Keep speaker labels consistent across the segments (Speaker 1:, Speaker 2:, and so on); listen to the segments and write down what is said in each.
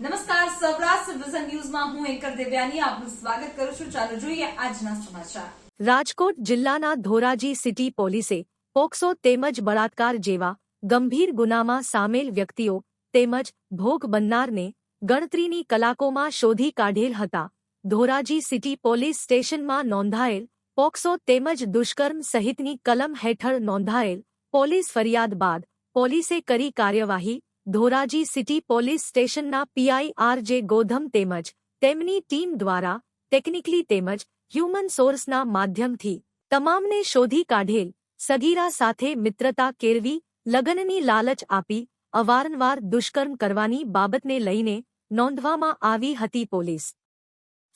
Speaker 1: નમસ્કાર, સૌરાષ્ટ્ર વિઝન ન્યૂઝમાં હું એન્કર દેવ્યાની આપનું સ્વાગત કરું છું. ચાલો જોઈએ આજના સમાચાર.
Speaker 2: રાજકોટ જિલ્લાના ધોરાજી સિટી પોલીસે પોક્સો તેમજ બળાત્કાર જેવા ગંભીર ગુનામાં સામેલ વ્યક્તિઓ તેમજ ભોગ બનનારને ગણતરીની કલાકોમાં શોધી કાઢેલ હતા. ધોરાજી સિટી પોલીસ સ્ટેશનમાં નોંધાયેલ પોક્સો તેમજ દુષ્કર્મ સહિતની કલમ હેઠળ નોંધાયેલ પોલીસ ફરિયાદ બાદ પોલીસે કરી કાર્યવાહી. ધોરાજી સિટી પોલીસ સ્ટેશનના પીઆઈ આર.જે. ગોધમ તેમજ તેમની ટીમ દ્વારા ટેકનિકલી તેમજ હ્યુમન સોર્સના માધ્યમથી તમામને શોધી કાઢેલ. સગીરા સાથે મિત્રતા કેળવી લગ્નની લાલચ આપી અવારનવાર દુષ્કર્મ કરવાની બાબતને લઈને નોંધવામાં આવી હતી પોલીસ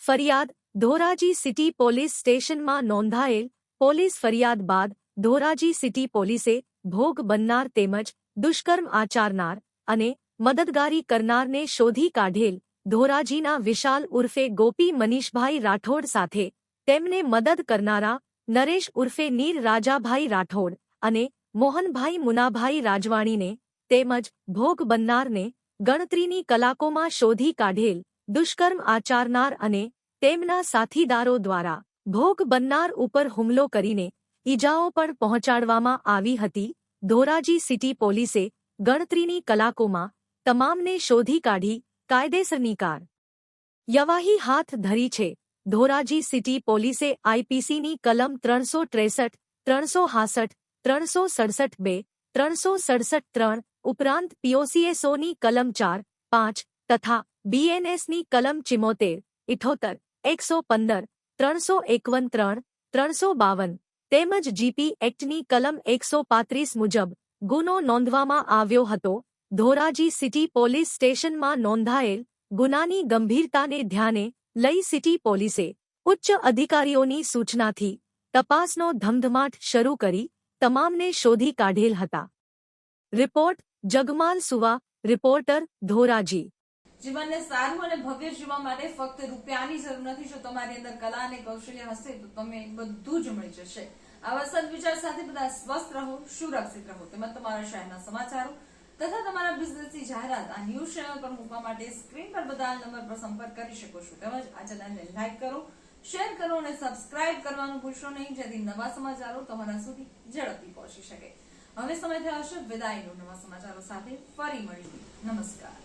Speaker 2: ફરિયાદ. ધોરાજી સિટી પોલીસ સ્ટેશનમાં નોંધાયેલ પોલીસ ફરિયાદ બાદ ધોરાજી સિટી પોલીસે ભોગ બનનાર તેમજ દુષ્કર્મ આચરનાર અને મદદગારી કરનારને શોધી કાઢેલ. ધોરાજીના વિશાલ ઉર્ફે ગોપી મનીષભાઈ રાઠોડ સાથે તેમને મદદ કરનારા નરેશ ઉર્ફે નીર રાજાભાઈ રાઠોડ અને મોહનભાઈ મુનાભાઈ રાજવાણીને તેમજ ભોગ બનનારને ગણતરીની કલાકોમાં શોધી કાઢેલ. દુષ્કર્મ આચરનાર અને તેમના સાથીદારો દ્વારા ભોગ બનનાર ઉપર હુમલો કરીને ઈજાઓ પણ પહોંચાડવામાં આવી હતી. ધોરાજી સિટી પોલીસે ગણતરીની કલાકોમાં તમામને શોધી કાઢી કાયદેસરની કાર્યવાહી હાથ ધરી છે. ધોરાજી સિટી પોલીસે આઈપીસીની કલમ 363, 366, 367(2), 367(3) ઉપરાંત પીઓસીએસઓની કલમ 4, 5 તથા બીએનએસની કલમ 74, 78, 115, 351(3), 352 તેમજ જીપી એક્ટની કલમ 135 મુજબ ગુનો નોંધવામાં આવ્યો હતો. ધોરાજી સિટી પોલીસ સ્ટેશનમાં નોંધાયેલ ગુનાની ગંભીરતાને ધ્યાને લઈ સિટી પોલીસે ઉચ્ચ અધિકારીઓની સૂચનાથી તપાસનો ધમધમાટ શરૂ કરી તમામને શોધી કાઢેલ હતા. રિપોર્ટ જગમાલ સુવા, રિપોર્ટર ધોરાજી.
Speaker 1: જીવનને સારું અને ભવ્ય જીવવા માટે ફક્ત રૂપિયાની જરૂર નથી. જો તમારી અંદર કલા અને કૌશલ્ય હશે તો તમે બધું જ મળી જશે. આવા સદવિચાર સાથે બધા સ્વસ્થ રહો, સુરક્ષિત રહો. તેમજ તમારા શહેરના સમાચારો તથા તમારા બિઝનેસની જાહેરાત આ ન્યૂઝ ચેનલ પર મૂકવા માટે સ્ક્રીન પર બધા નંબર પર સંપર્ક કરી શકો છો. તેમજ આ ચેનલને લાઈક કરો, શેર કરો અને સબસ્ક્રાઇબ કરવાનું ભૂલશો નહીં, જેથી નવા સમાચારો તમારા સુધી ઝડપથી પહોંચી શકે. હવે સમય થયો છે વિદાયનો. નવા સમાચારો સાથે ફરી મળીએ. નમસ્કાર.